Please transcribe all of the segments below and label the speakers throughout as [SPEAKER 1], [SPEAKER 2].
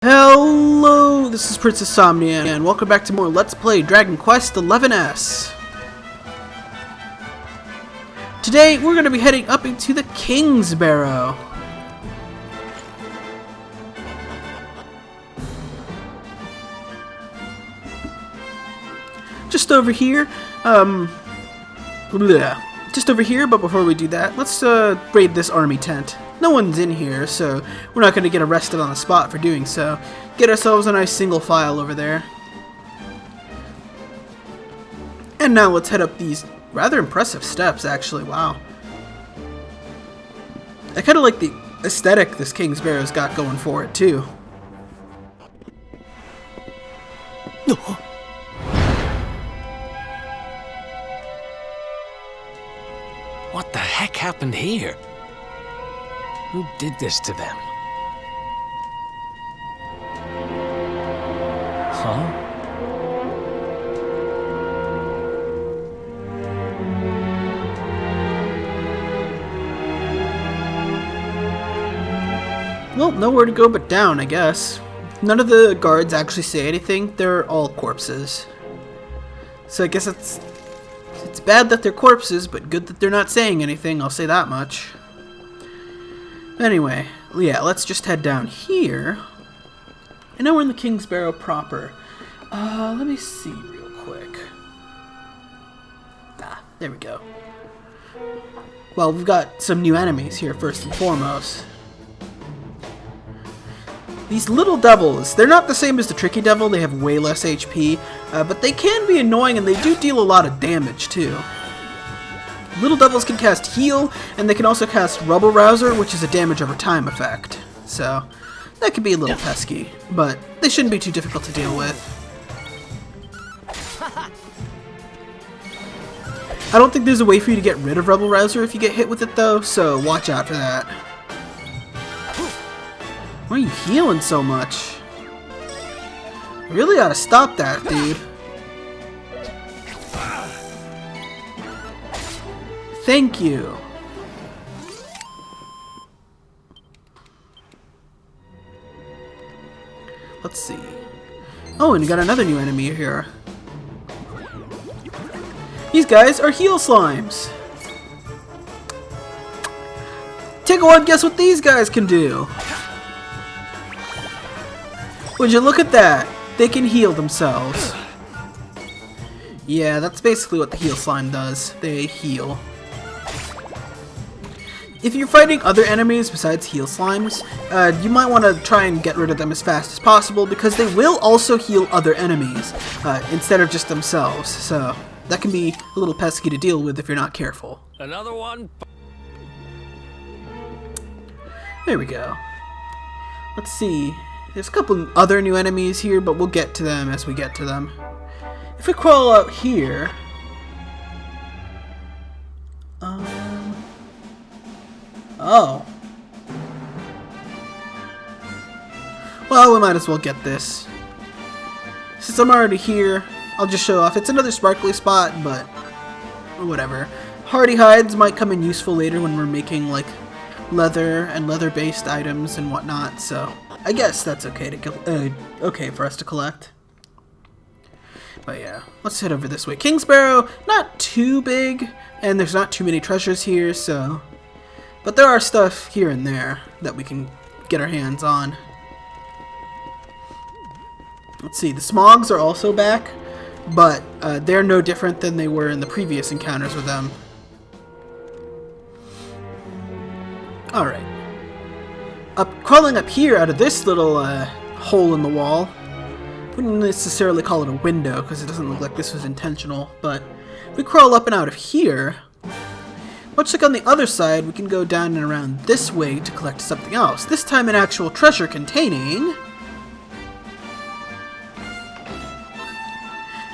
[SPEAKER 1] Hello, this is Princess Somnia, and welcome back to more Let's Play Dragon Quest XI's. Today, we're going to be heading up into the Kings Barrow. Just over here, but before we do that, let's raid this army tent. No one's in here, so we're not going to get arrested on the spot for doing so. Get ourselves a nice single file over there. And now let's head up these rather impressive steps, actually. Wow. I kind of like the aesthetic this Kings Barrow's got going for it, too.
[SPEAKER 2] What the heck happened here? Who did this to them? Huh?
[SPEAKER 1] Well, nowhere to go but down, I guess. None of the guards actually say anything. They're all corpses. So I guess it's bad that they're corpses, but good that they're not saying anything, I'll say that much. Anyway, yeah, let's just head down here. And now we're in the Kings Barrow proper. Let me see real quick. There we go. Well, we've got some new enemies here first and foremost. These little devils, they're not the same as the tricky devil, they have way less HP, but they can be annoying and they do deal a lot of damage too. Little devils can cast heal, and they can also cast Rubble Rouser, which is a damage over time effect. So, that could be a little pesky, but they shouldn't be too difficult to deal with. I don't think there's a way for you to get rid of Rubble Rouser if you get hit with it though, so watch out for that. Why are you healing so much? You really ought to stop that, dude. Thank you. Let's see. Oh, and you got another new enemy here. These guys are heal slimes. Take a one guess what these guys can do. Would you look at that? They can heal themselves. Yeah, that's basically what the heal slime does. They heal. If you're fighting other enemies besides heal slimes, you might want to try and get rid of them as fast as possible because they will also heal other enemies instead of just themselves. So that can be a little pesky to deal with if you're not careful.
[SPEAKER 2] Another one?
[SPEAKER 1] There we go. Let's see. There's a couple other new enemies here, but we'll get to them as we get to them. If we crawl out here... Oh. Well, we might as well get this. Since I'm already here, I'll just show off. It's another sparkly spot, but whatever. Hardy hides might come in useful later when we're making, like, leather and leather-based items and whatnot, so I guess that's okay to okay for us to collect. But yeah, let's head over this way. Kingsbarrow, not too big, and there's not too many treasures here, so... But there are stuff here and there that we can get our hands on. Let's see, the Smogs are also back, but they're no different than they were in the previous encounters with them. Alright. Crawling up here out of this little hole in the wall. Wouldn't necessarily call it a window because it doesn't look like this was intentional, but if we crawl up and out of here, much like on the other side, we can go down and around this way to collect something else. This time an actual treasure containing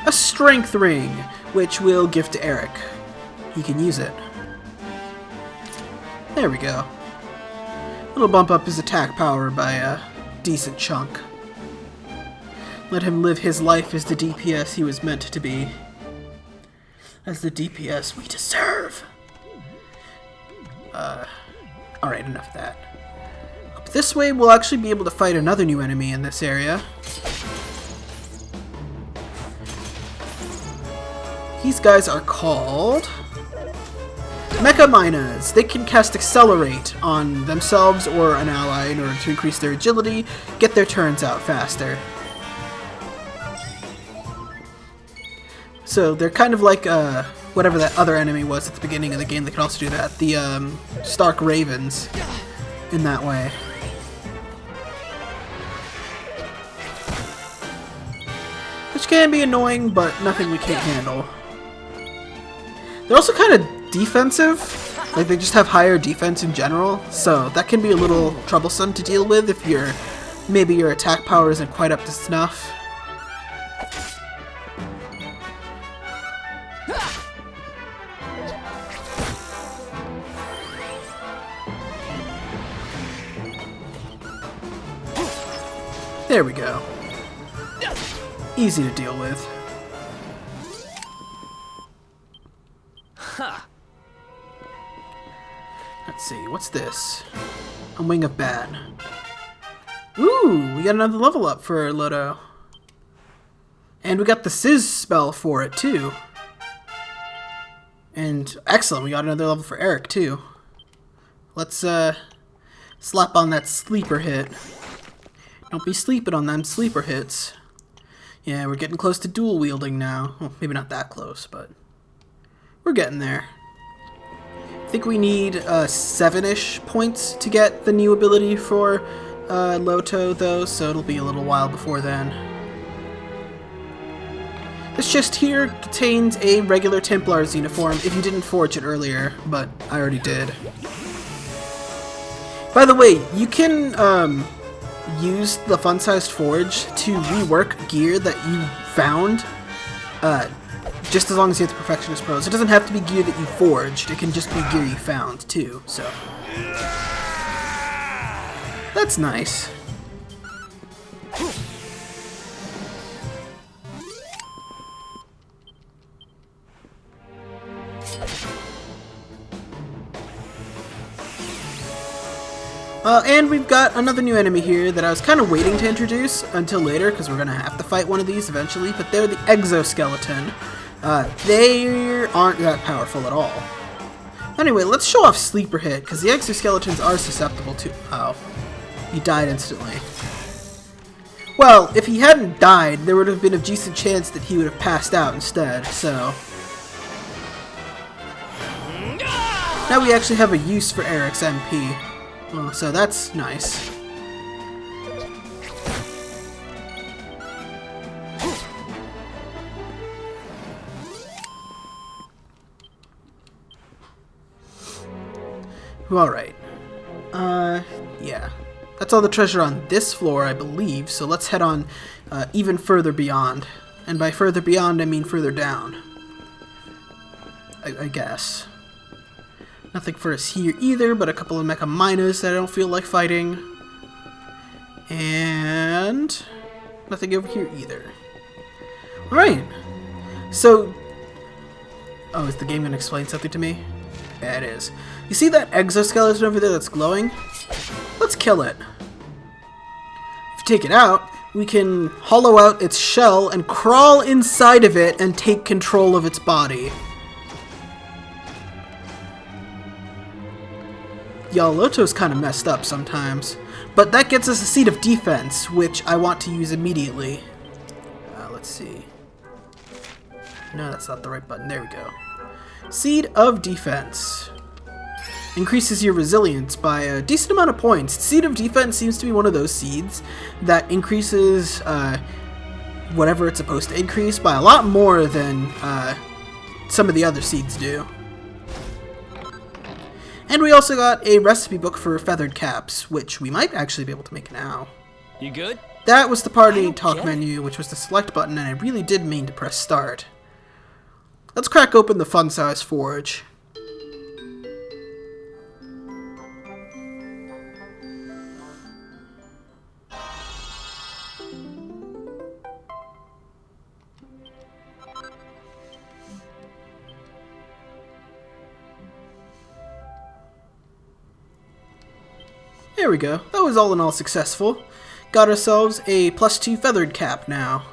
[SPEAKER 1] a strength ring, which we'll give to Erik. He can use it. There we go. It'll bump up his attack power by a decent chunk. Let him live his life as the DPS he was meant to be. As the DPS we deserve. Alright, enough of that. This way we'll actually be able to fight another new enemy in this area. These guys are called Mecca Miners. They can cast Accelerate on themselves or an ally in order to increase their agility, get their turns out faster. So they're kind of like whatever that other enemy was at the beginning of the game that can also do that. The Stark Ravens in that way. Which can be annoying, but nothing we can't handle. They're also kind of defensive. Like, they just have higher defense in general, so that can be a little troublesome to deal with if maybe your attack power isn't quite up to snuff. There we go. Easy to deal with. Let's see, what's this? A Wing of Bat. Ooh, we got another level up for Loto. And we got the Sizz spell for it, too. And excellent, we got another level for Erik, too. Let's slap on that sleeper hit. Don't be sleeping on them sleeper hits. Yeah, we're getting close to dual wielding now. Well, maybe not that close, but we're getting there. I think we need 7-ish points to get the new ability for Loto, though, so it'll be a little while before then. This chest here contains a regular Templar's uniform, if you didn't forge it earlier, but I already did. By the way, you can use the fun-sized forge to rework gear that you found, just as long as you have the Perfectionist Pros. It doesn't have to be gear that you forged, it can just be gear you found, too, so. That's nice. And we've got another new enemy here that I was kind of waiting to introduce until later, because we're going to have to fight one of these eventually, but they're the Exoskeleton. They aren't that powerful at all. Anyway, let's show off Sleeper Hit, because the Exoskeletons are susceptible to... Oh, he died instantly. Well, if he hadn't died, there would have been a decent chance that he would have passed out instead, so... Now we actually have a use for Erik's MP. Well, so that's nice. Alright. Yeah. That's all the treasure on this floor, I believe, so let's head on even further beyond. And by further beyond, I mean further down. I guess. Nothing for us here either, but a couple of Mecca Miners that I don't feel like fighting. And nothing over here either. Alright. So... Oh, is the game going to explain something to me? Yeah, it is. You see that exoskeleton over there that's glowing? Let's kill it. If you take it out, we can hollow out its shell and crawl inside of it and take control of its body. Y'all, Loto's kind of messed up sometimes. But that gets us a Seed of Defense, which I want to use immediately. Let's see. No, that's not the right button. There we go. Seed of Defense. Increases your resilience by a decent amount of points. Seed of Defense seems to be one of those seeds that increases whatever it's supposed to increase by a lot more than some of the other seeds do. And we also got a recipe book for feathered caps, which we might actually be able to make now.
[SPEAKER 2] You good?
[SPEAKER 1] That was the party talk menu, which was the select button, and I really did mean to press start. Let's crack open the fun-size forge. There we go. That was all in all successful. Got ourselves a +2 feathered cap now.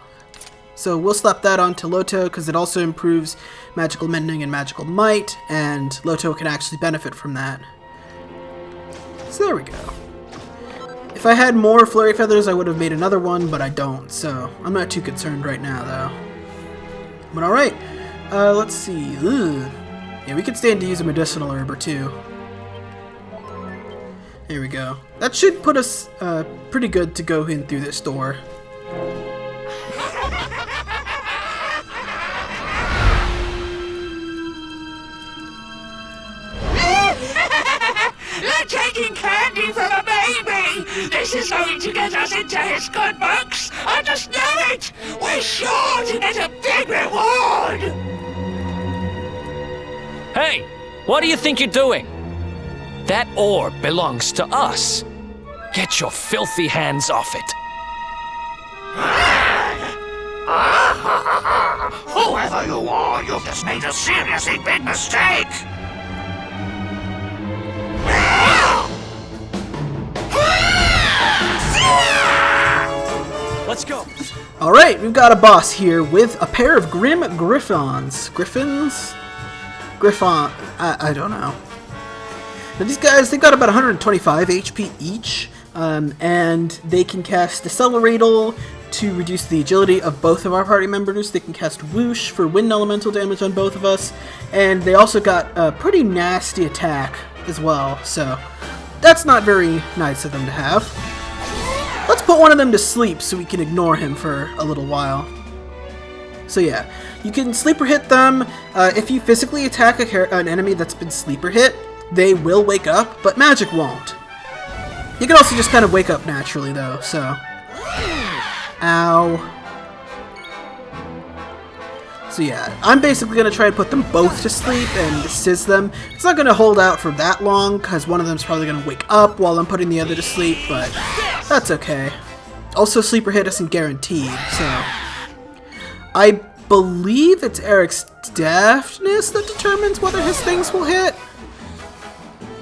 [SPEAKER 1] So we'll slap that onto Loto because it also improves magical mending and magical might, and Loto can actually benefit from that. So there we go. If I had more flurry feathers, I would have made another one, but I don't, so I'm not too concerned right now, though. But alright, let's see. Ugh. Yeah, we could stand to use a medicinal herb or two. There we go. That should put us pretty good to go in through this door.
[SPEAKER 3] They're taking candy from a baby! This is going to get us into his good books! I just know it! We're sure to get a big reward!
[SPEAKER 2] Hey! What do you think you're doing? That orb belongs to us. Get your filthy hands off it.
[SPEAKER 3] Whoever you are, you've just made a seriously big mistake!
[SPEAKER 2] Let's go.
[SPEAKER 1] Alright, we've got a boss here with a pair of grim Griffons. Griffins? Griffon. I don't know. Now these guys, they've got about 125 HP each, and they can cast Decelerate to reduce the agility of both of our party members. They can cast Whoosh for wind elemental damage on both of us, and they also got a pretty nasty attack as well, so that's not very nice of them to have. Let's put one of them to sleep so we can ignore him for a little while. So yeah, you can sleeper hit them. If you physically attack an enemy that's been sleeper hit, they will wake up, but magic won't. You can also just kind of wake up naturally though, so... Ow. So yeah, I'm basically going to try and put them both to sleep and sizz them. It's not going to hold out for that long, because one of them's probably going to wake up while I'm putting the other to sleep, but that's okay. Also, sleeper hit isn't guaranteed, so... I believe it's Erik's deafness that determines whether his things will hit.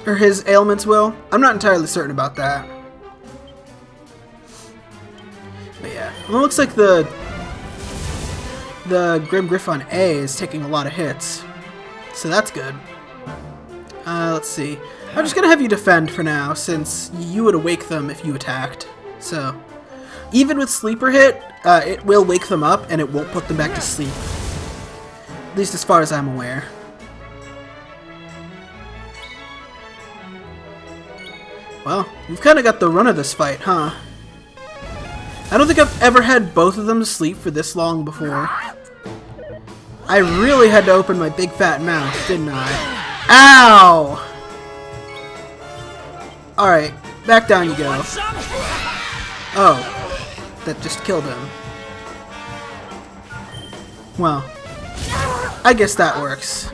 [SPEAKER 1] Or his ailments will. I'm not entirely certain about that. But yeah, well, it looks like the Grim Griffon A is taking a lot of hits. So that's good. Let's see. I'm just going to have you defend for now, since you would awake them if you attacked. So, even with sleeper hit, it will wake them up and it won't put them back to sleep. At least as far as I'm aware. Well, we've kind of got the run of this fight, huh? I don't think I've ever had both of them to sleep for this long before. I really had to open my big fat mouth, didn't I? Ow! Alright, back down you go. Oh, that just killed him. Well, I guess that works.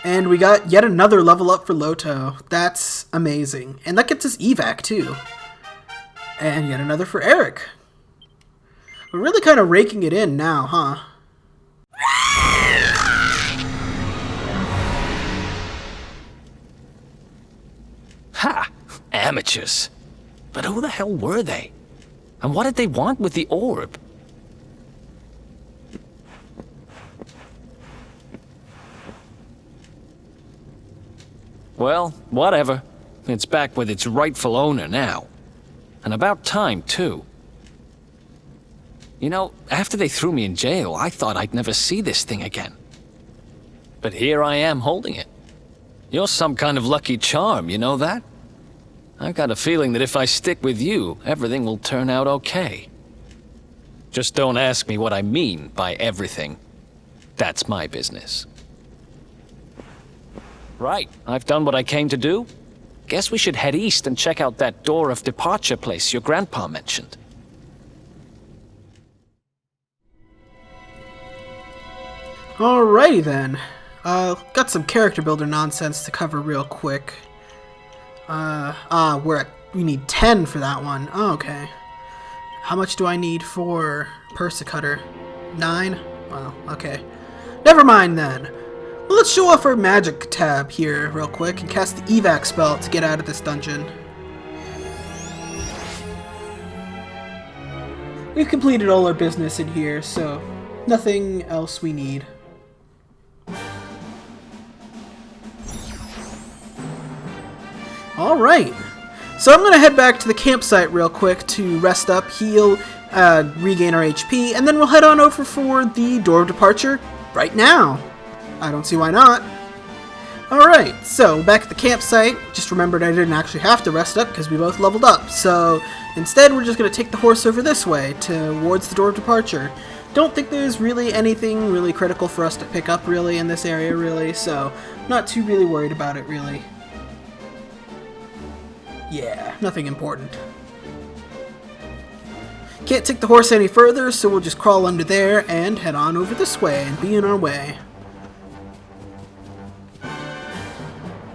[SPEAKER 1] And we got yet another level up for Loto. That's amazing. And that gets us evac too. And yet another for Erik. We're really kind of raking it in now, huh?
[SPEAKER 2] Ha! Amateurs. But who the hell were they? And what did they want with the orb? Well, whatever. It's back with its rightful owner now. And about time, too. You know, after they threw me in jail, I thought I'd never see this thing again. But here I am holding it. You're some kind of lucky charm, you know that? I've got a feeling that if I stick with you, everything will turn out okay. Just don't ask me what I mean by everything. That's my business. Right, I've done what I came to do. Guess we should head east and check out that door of departure place your grandpa mentioned.
[SPEAKER 1] Alrighty then. Got some character builder nonsense to cover real quick. We need 10 for that one. Oh, okay. How much do I need for Persicutter? 9? Well, okay. Never mind then. Well, let's show off our magic tab here real quick and cast the evac spell to get out of this dungeon. We've completed all our business in here, so nothing else we need. Alright, so I'm going to head back to the campsite real quick to rest up, heal, regain our HP, and then we'll head on over for the door of departure right now. I don't see why not. Alright, so back at the campsite, just remembered I didn't actually have to rest up because we both leveled up, so instead we're just going to take the horse over this way towards the door of departure. Don't think there's really anything really critical for us to pick up really in this area really, so not too really worried about it really. Yeah, nothing important. Can't take the horse any further, so we'll just crawl under there and head on over this way and be on our way.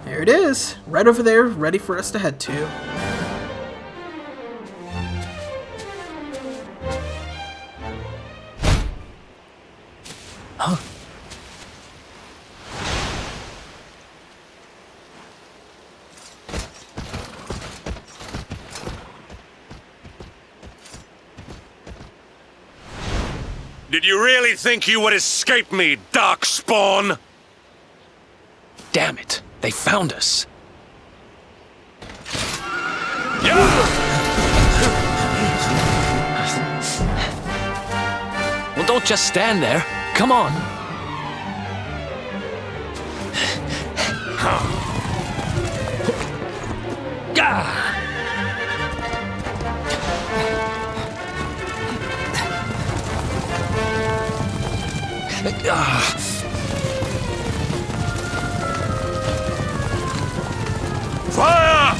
[SPEAKER 1] There it is, right over there, ready for us to head to.
[SPEAKER 2] Huh?
[SPEAKER 4] Did you really think you would escape me, Darkspawn?
[SPEAKER 2] Damn it, they found us. Well, don't just stand there. Come on.
[SPEAKER 4] Fire!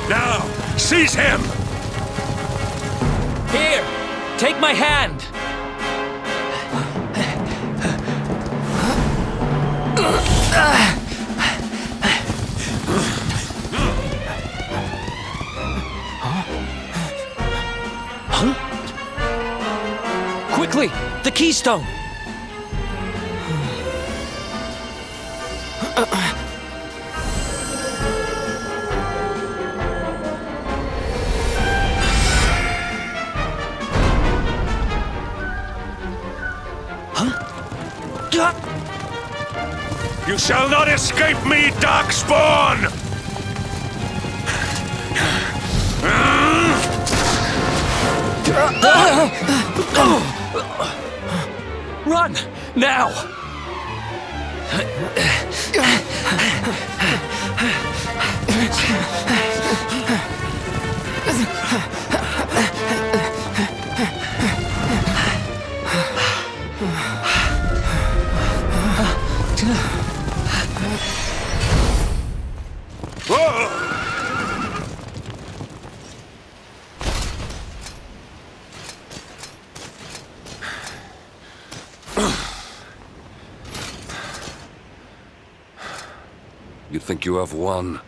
[SPEAKER 4] Now, seize him!
[SPEAKER 2] Here, take my hand. Quickly, the keystone.
[SPEAKER 4] You shall not escape me, Darkspawn!
[SPEAKER 2] Run, now!
[SPEAKER 4] You think you have won?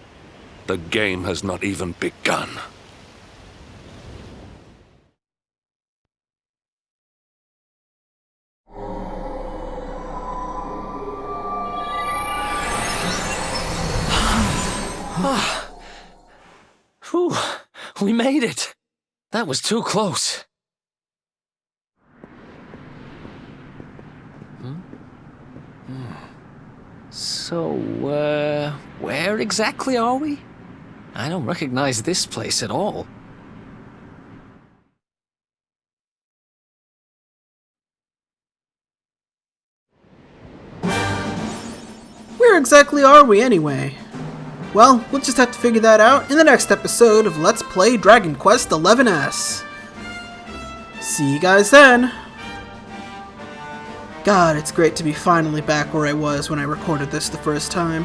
[SPEAKER 4] The game has not even begun.
[SPEAKER 2] Whew, we made it. That was too close. So, where exactly are we? I don't recognize this place at all.
[SPEAKER 1] Where exactly are we anyway? Well, we'll just have to figure that out in the next episode of Let's Play Dragon Quest XI's. See you guys then! God, it's great to be finally back where I was when I recorded this the first time.